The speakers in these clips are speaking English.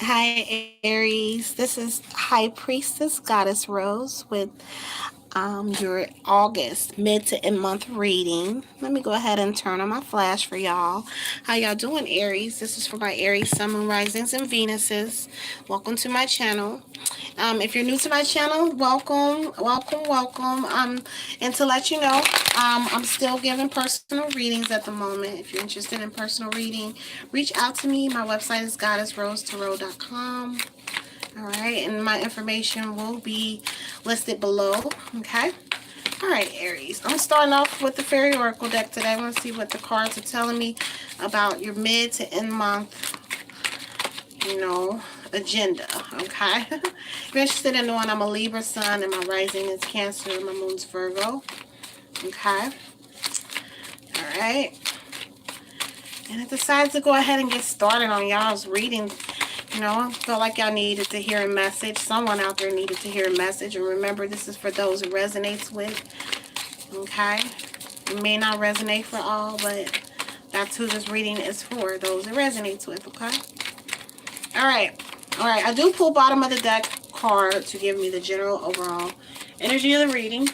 Hi, Aries. This is High Priestess Goddess Rose with your August mid to end month reading. Let me go ahead and turn on my flash for y'all. How y'all doing, Aries? This is for my Aries, Sun, Moon, Risings, and Venuses. Welcome to my channel. If you're new to my channel, welcome, welcome, welcome. And to let you know, I'm still giving personal readings at the moment. If you're interested in personal reading, reach out to me. My website is goddessrosetarot.com. All right, and my information will be listed below. Okay. All right, Aries. I'm starting off with the Fairy Oracle deck today. I want to see what the cards are telling me about your mid to end month, you know, agenda. Okay. If you're interested in knowing, I'm a Libra sun and my rising is Cancer and my moon's Virgo. Okay. All right. And I decided to go ahead and get started on y'all's reading. You know, I felt like y'all needed to hear a message. Someone out there needed to hear a message. And remember, this is for those it resonates with. Okay? It may not resonate for all, but that's who this reading is for. Those it resonates with. Okay? Alright. Alright. I do pull bottom of the deck card to give me the general overall energy of the reading.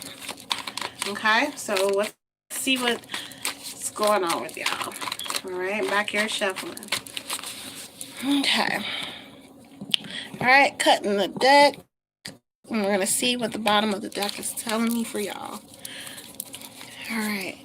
Okay? So let's see what's going on with y'all. Alright. Back here shuffling. Okay. Alright, cutting the deck. And we're going to see what the bottom of the deck is telling me for y'all. Alright.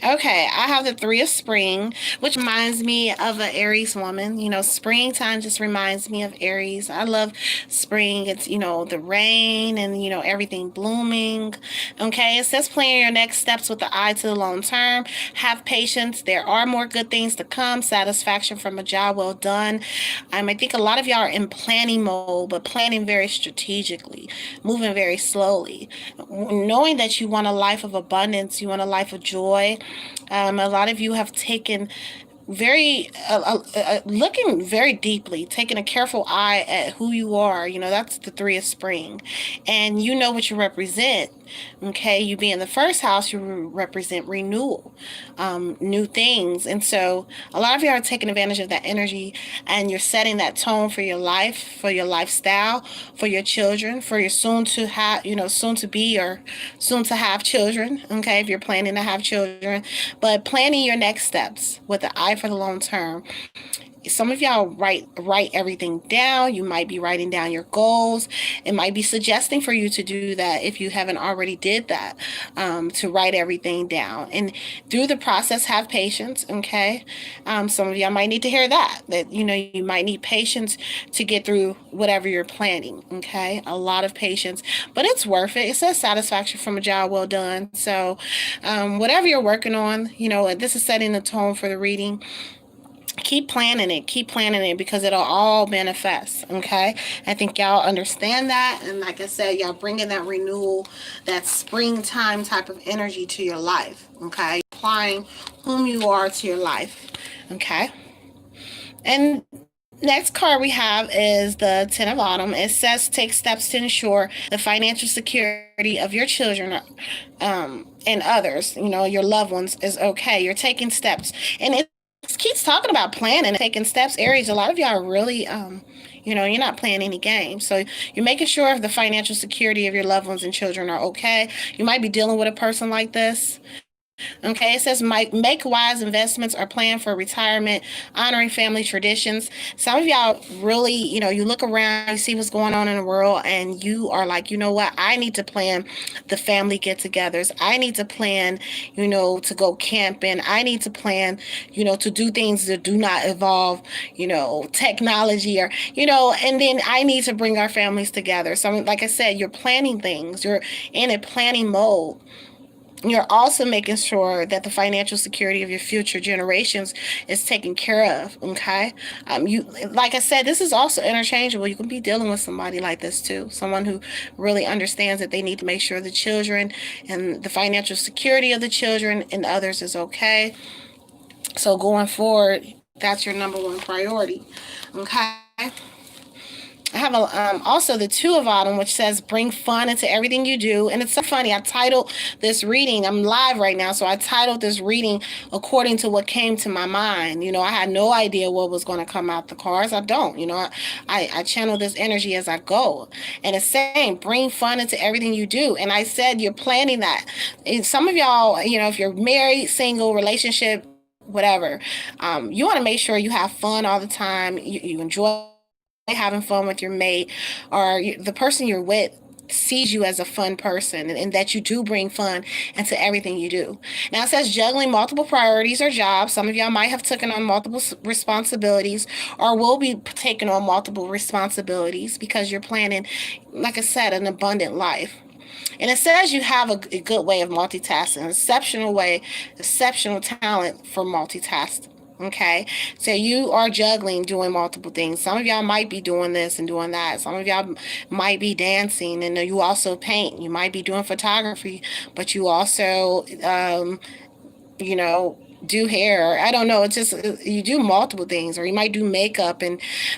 Okay, I have the Three of Spring, which reminds me of an Aries woman. You know, springtime just reminds me of Aries. I love spring. It's, you know, the rain and, you know, everything blooming. Okay, it says plan your next steps with the eye to the long term. Have patience. There are more good things to come. Satisfaction from a job well done. I think a lot of y'all are in planning mode, but planning very strategically, moving very slowly. Knowing that you want a life of abundance, you want a life of joy. A lot of you have taken very looking very deeply, taking a careful eye at who you are. You know, that's the Three of Spring, and you know what you represent. Okay, you be in the first house, you represent renewal, new things. And so a lot of you are taking advantage of that energy, and you're setting that tone for your life, for your lifestyle, for your children, for your soon to have, you know, soon to be or soon to have children. Okay, if you're planning to have children, but planning your next steps with the eye for the long term. Some of y'all write everything down. You might be writing down your goals. It might be suggesting for you to do that if you haven't already did that, to write everything down. And through the process, have patience. Okay, some of y'all might need to hear that you know, you might need patience to get through whatever you're planning. Okay, a lot of patience, but it's worth it. It says satisfaction from a job well done. So whatever you're working on, you know, this is setting the tone for the reading. Keep planning it, because it'll all manifest. Okay, I think y'all understand that. And like I said, y'all bringing that renewal, that springtime type of energy to your life. Okay, applying whom you are to your life. Okay, and next card we have is the Ten of Autumn. It says take steps to ensure the financial security of your children, and others, you know, your loved ones, is okay. You're taking steps, and it keeps talking about planning and taking steps. Aries, a lot of y'all are really, you know, you're not playing any games. So you're making sure the financial security of your loved ones and children are okay. You might be dealing with a person like this. Okay, it says make wise investments or plan for retirement, honoring family traditions. Some of y'all really, you know, you look around, you see what's going on in the world, and you are like, you know what, I need to plan the family get togethers. I need to plan, you know, to go camping. I need to plan, you know, to do things that do not involve, you know, technology, or, you know, and then I need to bring our families together. So, like I said, you're planning things, you're in a planning mode. You're also making sure that the financial security of your future generations is taken care of. Okay, you, like I said, this is also interchangeable. You can be dealing with somebody like this too, someone who really understands that they need to make sure the children and the financial security of the children and others is okay. So going forward, that's your number one priority. Okay. I have also the Two of Autumn, which says bring fun into everything you do. And it's so funny. I titled this reading, I'm live right now, so I titled this reading according to what came to my mind. I had no idea what was going to come out the cards. I don't. I channel this energy as I go. And it's saying bring fun into everything you do. And I said you're planning that. And some of y'all, if you're married, single, relationship, whatever, you want to make sure you have fun all the time. You enjoy having fun with your mate, or the person you're with sees you as a fun person, and that you do bring fun into everything you do. Now it says juggling multiple priorities or jobs. Some of y'all might have taken on multiple responsibilities or will be taking on multiple responsibilities because you're planning, like I said, an abundant life. And it says you have a good way of multitasking, an exceptional way, exceptional talent for multitasking. Okay, so you are juggling, doing multiple things. Some of y'all might be doing this and doing that. Some of y'all might be dancing, and you also paint. You might be doing photography, but you also do hair. I don't know. It's just you do multiple things, or you might do makeup,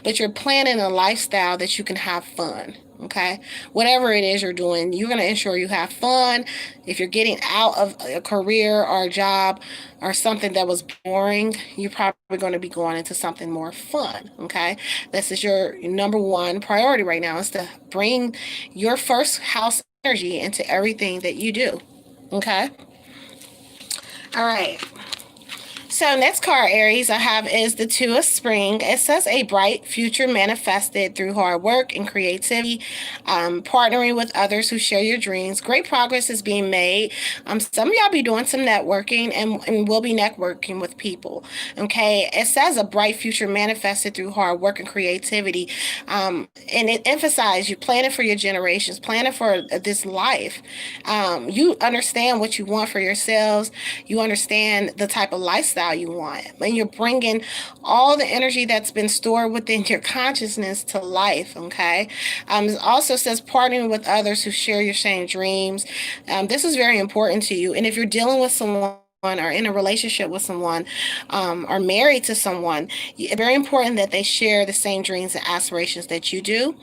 but you're planning a lifestyle that you can have fun. Okay, whatever it is you're doing, you're going to ensure you have fun. If you're getting out of a career or a job or something that was boring, you're probably going to be going into something more fun. Okay, this is your number one priority right now, is to bring your first house energy into everything that you do. Okay, all right. So next card, Aries, I have is the Two of Spring. It says a bright future manifested through hard work and creativity, partnering with others who share your dreams. Great progress is being made. Some of y'all be doing some networking and will be networking with people. Okay, it says a bright future manifested through hard work and creativity, and it emphasizes you planning for your generations, planning for this life. You understand what you want for yourselves. You understand the type of lifestyle you want, and you're bringing all the energy that's been stored within your consciousness to life. Okay, it also says partnering with others who share your same dreams. This is very important to you, and if you're dealing with someone or in a relationship with someone, or married to someone, it's very important that they share the same dreams and aspirations that you do,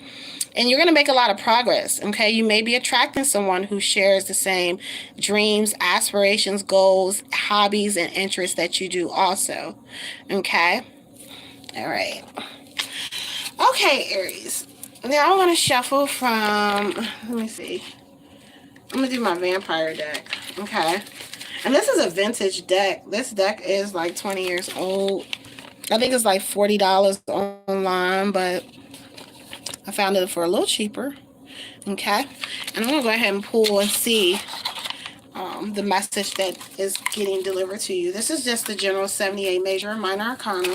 and you're going to make a lot of progress. Okay, you may be attracting someone who shares the same dreams, aspirations, goals, hobbies, and interests that you do also. Okay, all right. Okay, Aries, now I want to shuffle from, let me see, I'm going to do my vampire deck. Okay, and this is a vintage deck. This deck is like 20 years old. I think it's like $40 online, but I found it for a little cheaper. Okay, and I'm gonna go ahead and pull and see the message that is getting delivered to you. This is just the general 78 major and minor arcana.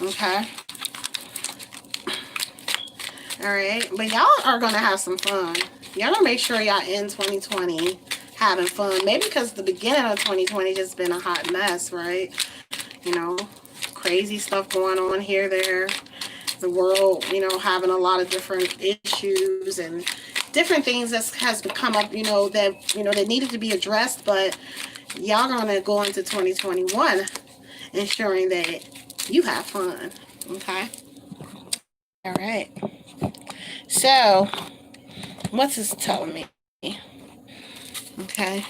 Okay, all right, but y'all are gonna have some fun. Y'all gonna make sure y'all in 2020 having fun. Maybe because the beginning of 2020 just been a hot mess, right? You know, crazy stuff going on here, there. The world, having a lot of different issues and different things that has come up, that needed to be addressed. But y'all gonna go into 2021 ensuring that you have fun. Okay. All right. So, what's this telling me? Okay.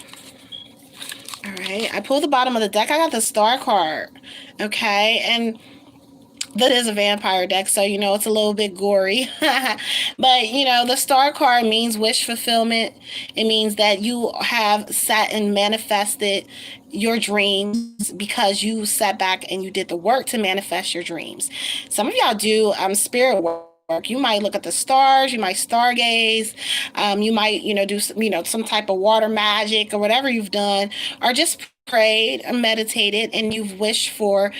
All right. I pulled the bottom of the deck. I got the Star card. Okay, and that is a vampire deck, so it's a little bit gory. But the Star card means wish fulfillment. It means that you have sat and manifested your dreams because you sat back and you did the work to manifest your dreams. Some of y'all do spirit work. You might look at the stars, you might stargaze, you might do some type of water magic or whatever you've done, or just prayed or meditated and you've wished for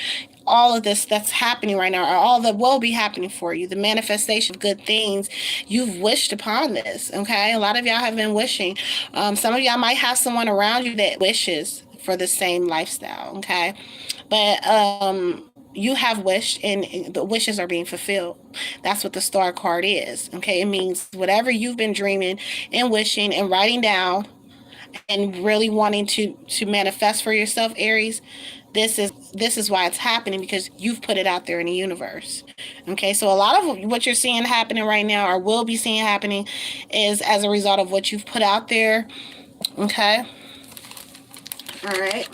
all of this that's happening right now, or all that will be happening for you, the manifestation of good things. You've wished upon this. Okay, a lot of y'all have been wishing. Some of y'all might have someone around you that wishes for the same lifestyle. Okay, but you have wished, and the wishes are being fulfilled. That's what the Star card is. Okay, it means whatever you've been dreaming and wishing and writing down and really wanting to manifest for yourself, Aries, this is why it's happening, because you've put it out there in the universe. Okay, so a lot of what you're seeing happening right now, or will be seeing happening, is as a result of what you've put out there. Okay, all right.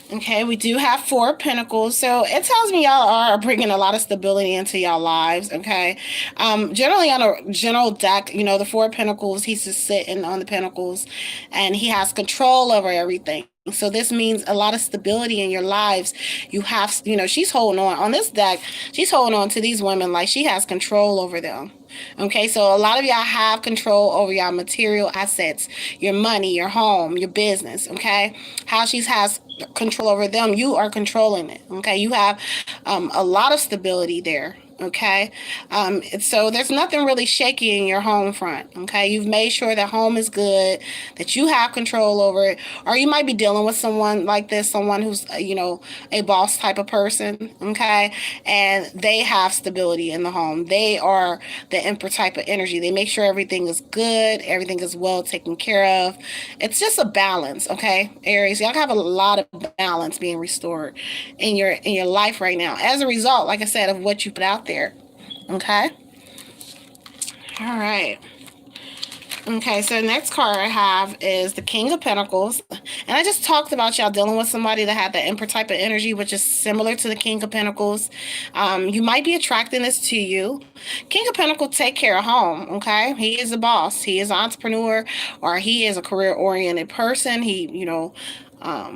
Okay, we do have Four of Pentacles. So it tells me y'all are bringing a lot of stability into y'all lives. Okay. Generally on a general deck, you know, the Four of Pentacles, he's just sitting on the Pentacles and he has control over everything. So this means a lot of stability in your lives. You have, you know, she's holding on this deck. She's holding on to these women like she has control over them. Okay, so a lot of y'all have control over your material assets, your money, your home, your business. Okay, how she has control over them, you are controlling it. Okay, you have a lot of stability there. Okay, so there's nothing really shaky in your home front. Okay, you've made sure that home is good, that you have control over it, or you might be dealing with someone like this, someone who's you know, a boss type of person. Okay, and they have stability in the home. They are the emperor type of energy. They make sure everything is good, everything is well taken care of. It's just a balance. Okay, Aries, y'all have a lot of balance being restored in your life right now as a result, like I said, of what you put out there. Okay. All right. Okay, so the next card I have is the King of Pentacles. And I just talked about y'all dealing with somebody that had the Emperor type of energy, which is similar to the King of Pentacles. You might be attracting this to you. King of Pentacles take care of home, okay? He is a boss. He is an entrepreneur, or he is a career-oriented person. He, you know,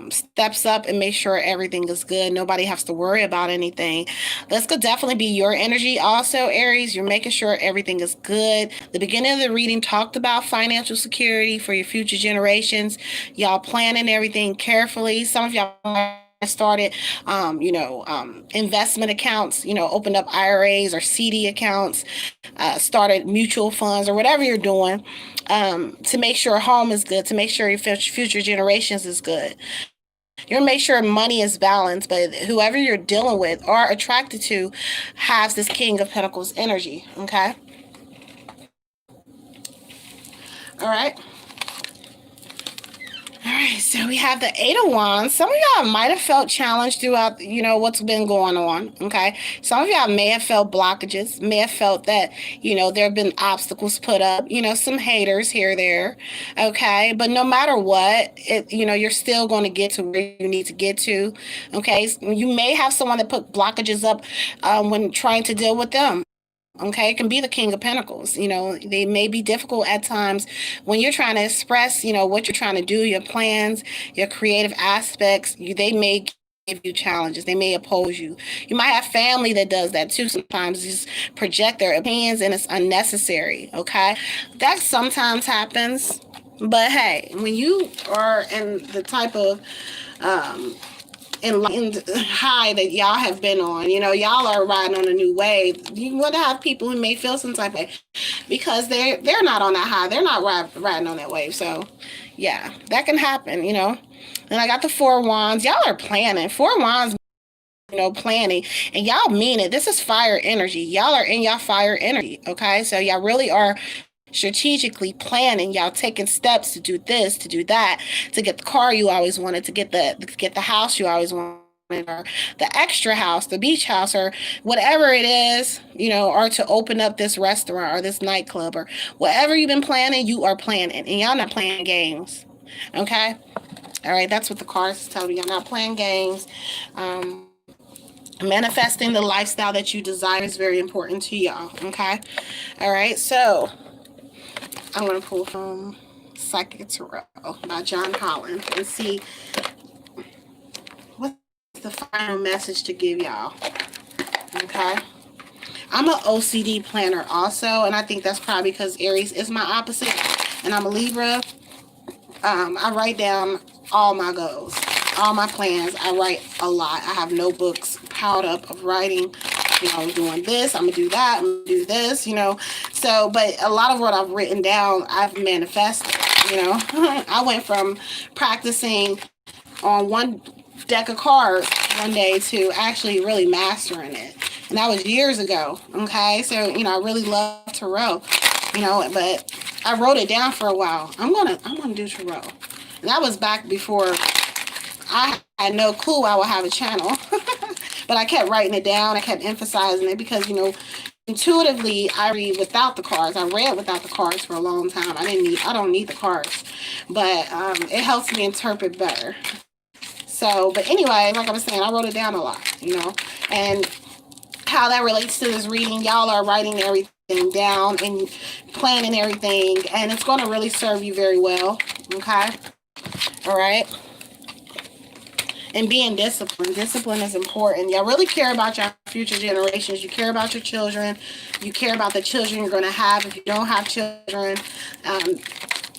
steps up and makes sure everything is good. Nobody has to worry about anything. This could definitely be your energy also, Aries. You're making sure everything is good. The beginning of the reading talked about financial security for your future generations. Y'all planning everything carefully. Some of y'all started investment accounts, you know, opened up IRAs or CD accounts, started mutual funds or whatever you're doing, to make sure home is good, to make sure your future generations is good. You're gonna make sure money is balanced, but whoever you're dealing with or attracted to has this King of Pentacles energy. Okay. All right. All right, so we have the Eight of Wands. Some of y'all might have felt challenged throughout, you know, what's been going on, okay? Some of y'all may have felt blockages, may have felt that, you know, there have been obstacles put up, you know, some haters here, there, okay? But no matter what, you know, you're still going to get to where you need to get to, okay? You may have someone that put blockages up when trying to deal with them. Okay, it can be the King of Pentacles. You know, they may be difficult at times when you're trying to express, you know, what you're trying to do, your plans, your creative aspects. They may give you challenges. They may oppose you. You might have family that does that too. Sometimes just project their opinions and it's unnecessary. Okay, that sometimes happens. But hey, when you are in the type of enlightened high that y'all have been on, you know, y'all are riding on a new wave. You want to have people who may feel some type of way because they're not on that high. They're not riding on that wave. So yeah, that can happen, you know. And I got the Four of Wands. Y'all are planning. Four of Wands, you know, planning, and y'all mean it. This is fire energy. Y'all are in y'all fire energy. Okay, so y'all really are strategically planning. Y'all taking steps to do this, to do that, to get the car you always wanted, to get the house you always wanted, or the extra house, the beach house, or whatever it is, you know, or to open up this restaurant or this nightclub, or whatever you've been planning, you are planning, and y'all not playing games. Okay, all right, that's what the cards tell you. You're not playing games. Manifesting the lifestyle that you desire is very important to y'all. Okay, all right, so I'm going to pull from Psychic Tarot by John Holland and see what's the final message to give y'all. Okay. I'm an OCD planner also, and I think that's probably because Aries is my opposite, and I'm a Libra. I write down all my goals, all my plans. I write a lot. I have notebooks piled up of writing. You know, I'm doing this, I'm gonna do that, I'm gonna do this, you know. So, but a lot of what I've written down, I've manifested, you know. I went from practicing on one deck of cards one day to actually really mastering it. And that was years ago, okay? So, you know, I really love tarot, you know, but I wrote it down for a while. I'm gonna do tarot. And that was back before I had no clue I would have a channel. But I kept writing it down. I kept emphasizing it because, intuitively I read without the cards. I read without the cards for a long time. I don't need the cards, but it helps me interpret better. So, but anyway, like I was saying, I wrote it down a lot, and how that relates to this reading. Y'all are writing everything down and planning everything, and it's going to really serve you very well. Okay. All right. And being disciplined. Discipline is important. Y'all really care about your future generations. You care about your children. You care about the children you're going to have if you don't have children.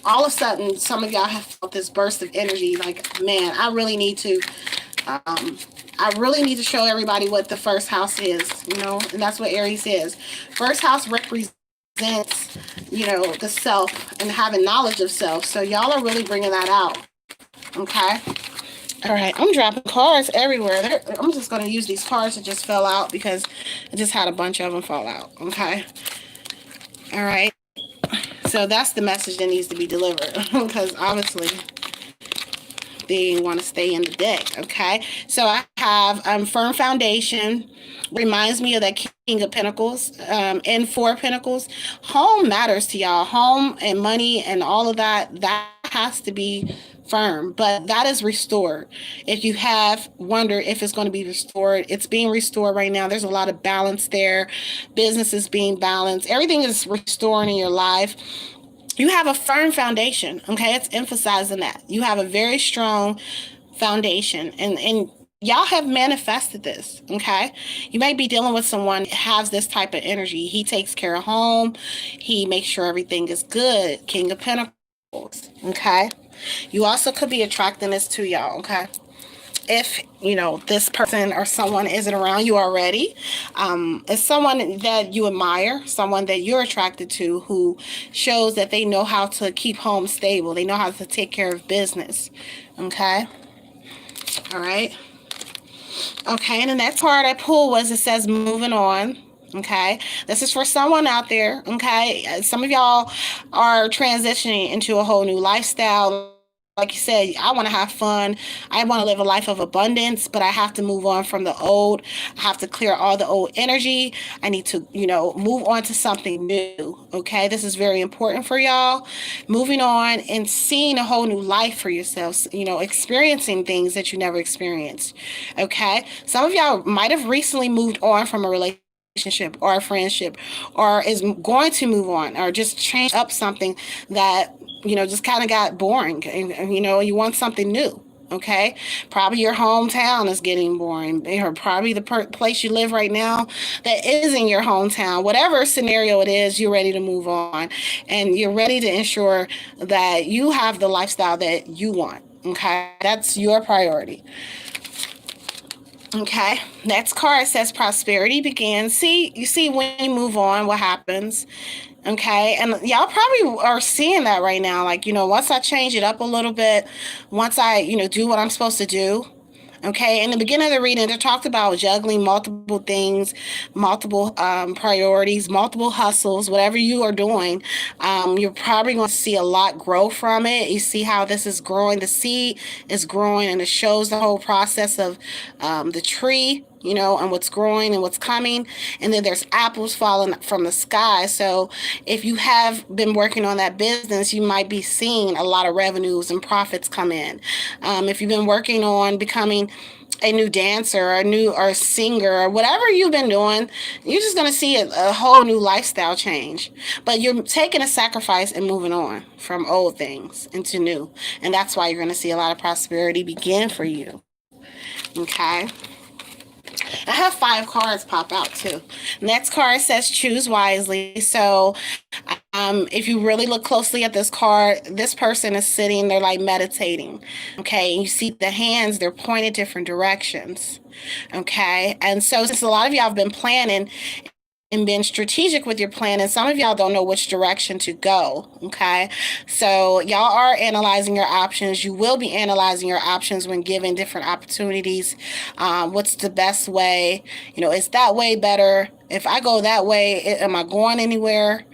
All of a sudden, some of y'all have felt this burst of energy. Like, man, I really need to show everybody what the first house is, and that's what Aries is. First house represents, the self and having knowledge of self. So y'all are really bringing that out. Okay. All right, I'm dropping cards everywhere. I'm just going to use these cards that just fell out because I just had a bunch of them fall out. Okay. All right. So that's the message that needs to be delivered because obviously they want to stay in the deck. Okay. So I have firm foundation. Reminds me of that King of Pentacles and Four of Pentacles. Home matters to y'all. Home and money and all of that has to be firm, but that is restored. If you have wondered if it's going to be restored, it's being restored right now. There's a lot of balance there. Business is being balanced. Everything is restoring in your life. You have a firm foundation. Okay, it's emphasizing that you have a very strong foundation, and y'all have manifested this. Okay, you may be dealing with someone that has this type of energy. He takes care of home. He makes sure everything is good. King of Pentacles. Okay. You also could be attracting this to y'all, okay? If, this person or someone isn't around you already, it's someone that you admire, someone that you're attracted to who shows that they know how to keep home stable. They know how to take care of business, okay? All right. Okay, and the next card I pulled it says moving on. Okay, this is for someone out there. Okay, some of y'all are transitioning into a whole new lifestyle. Like you said, I want to have fun. I want to live a life of abundance, but I have to move on from the old. I have to clear all the old energy. I need to, move on to something new. Okay, this is very important for y'all. Moving on and seeing a whole new life for yourselves, experiencing things that you never experienced. Okay, some of y'all might have recently moved on from a relationship or a friendship, or is going to move on, or just change up something that just kind of got boring, and you want something new. Okay, probably your hometown is getting boring, or probably the place you live right now that is in your hometown. Whatever scenario it is, you're ready to move on, and you're ready to ensure that you have the lifestyle that you want. Okay, that's your priority. Okay, next card says prosperity begins. You see when you move on, what happens. Okay, and y'all probably are seeing that right now. Like, once I change it up a little bit, once I, do what I'm supposed to do. Okay, in the beginning of the reading, they talked about juggling multiple things, multiple priorities, multiple hustles, whatever you are doing. You're probably going to see a lot grow from it. You see how this is growing. The seed is growing, and it shows the whole process of the tree, and what's growing and what's coming. And then there's apples falling from the sky. So if you have been working on that business, you might be seeing a lot of revenues and profits come in. If you've been working on becoming a new dancer or a singer or whatever you've been doing, you're just going to see a whole new lifestyle change. But you're taking a sacrifice and moving on from old things into new. And that's why you're going to see a lot of prosperity begin for you. Okay. I have 5 cards pop out too. Next card says choose wisely. So if you really look closely at this card, this person is sitting, they're like meditating. Okay. And you see the hands, they're pointed different directions. Okay. And so since a lot of y'all have been planning and been strategic with your plan, and some of y'all don't know which direction to go. Okay, so y'all are analyzing your options. You will be analyzing your options when given different opportunities. What's the best way? Is that way better? If I go that way, am I going anywhere?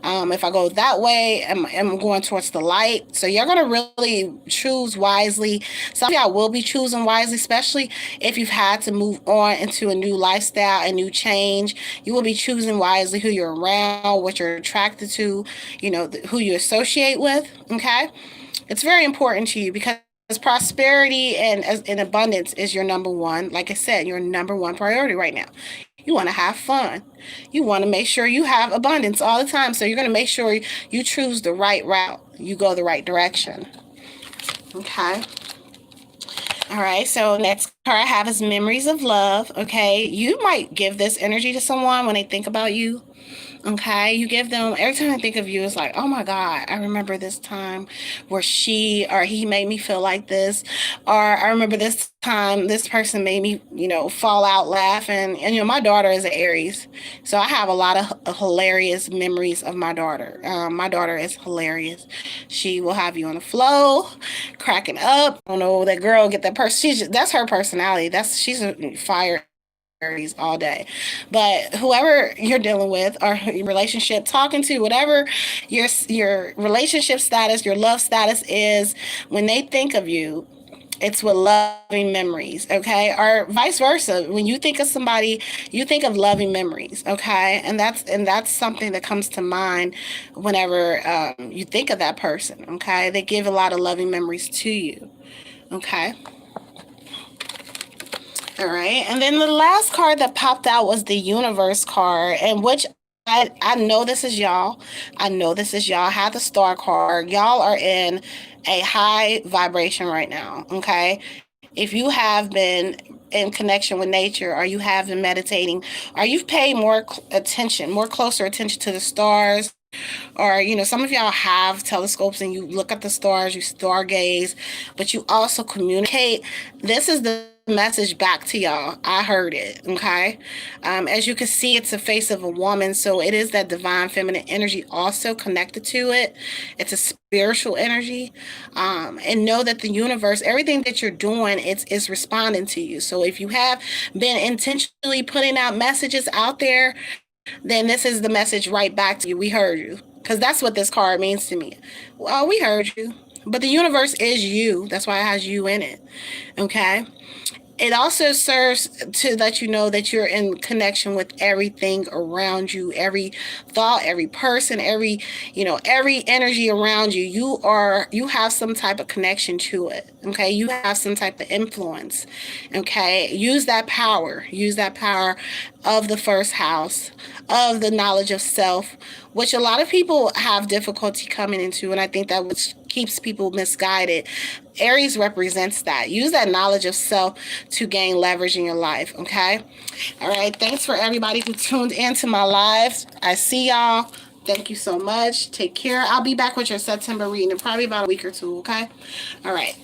If I go that way, am I going towards the light? So you're going to really choose wisely. Some of y'all will be choosing wisely, especially if you've had to move on into a new lifestyle, a new change. You will be choosing wisely who you're around, what you're attracted to, who you associate with. Okay. It's very important to you because prosperity and abundance is your number one. Like I said, your number one priority right now. You want to have fun. You want to make sure you have abundance all the time. So you're going to make sure you choose the right route. You go the right direction. Okay. All right. So next card I have is memories of love. Okay. You might give this energy to someone when they think about you. Okay, you give them, every time I think of you, it's like, oh my God, I remember this time where she or he made me feel like this, or I remember this time this person made me, fall out laughing. And my daughter is an Aries, so I have a lot of hilarious memories of my daughter. My daughter is hilarious. She will have you on the flow, cracking up. I don't know, that girl get that person. That's her personality. She's a fire Aries all day. But whoever you're dealing with or your relationship, talking to, whatever your relationship status, your love status is, when they think of you, it's with loving memories, okay? Or vice versa. When you think of somebody, you think of loving memories, okay? And that's something that comes to mind whenever you think of that person, okay? They give a lot of loving memories to you, okay? All right. And then the last card that popped out was the universe card, and which I know this is y'all. I know this is y'all. Have the star card. Y'all are in a high vibration right now. Okay. If you have been in connection with nature, or you have been meditating, or you've paid more attention, more closer attention to the stars, or some of y'all have telescopes and you look at the stars, you stargaze, but you also communicate. This is the message back to y'all. I heard it. Okay. As you can see, it's the face of a woman, so it is that divine feminine energy also connected to it. It's a spiritual energy. And know that the universe, everything that you're doing, it's responding to you. So if you have been intentionally putting out messages out there, then this is the message right back to you. We heard you. Because that's what this card means to me. Well, we heard you. But the universe is you. That's why it has you in it. Okay? It also serves to let you know that you're in connection with everything around you, every thought, every person, every energy around you. You have some type of connection to it. Okay. You have some type of influence. Okay. Use that power of the first house, of the knowledge of self, which a lot of people have difficulty coming into. And I think that which keeps people misguided. Aries represents that. Use that knowledge of self to gain leverage in your life. Okay. All right. Thanks for everybody who tuned into my lives. I see y'all. Thank you so much. Take care. I'll be back with your September reading in probably about a week or two. Okay. All right.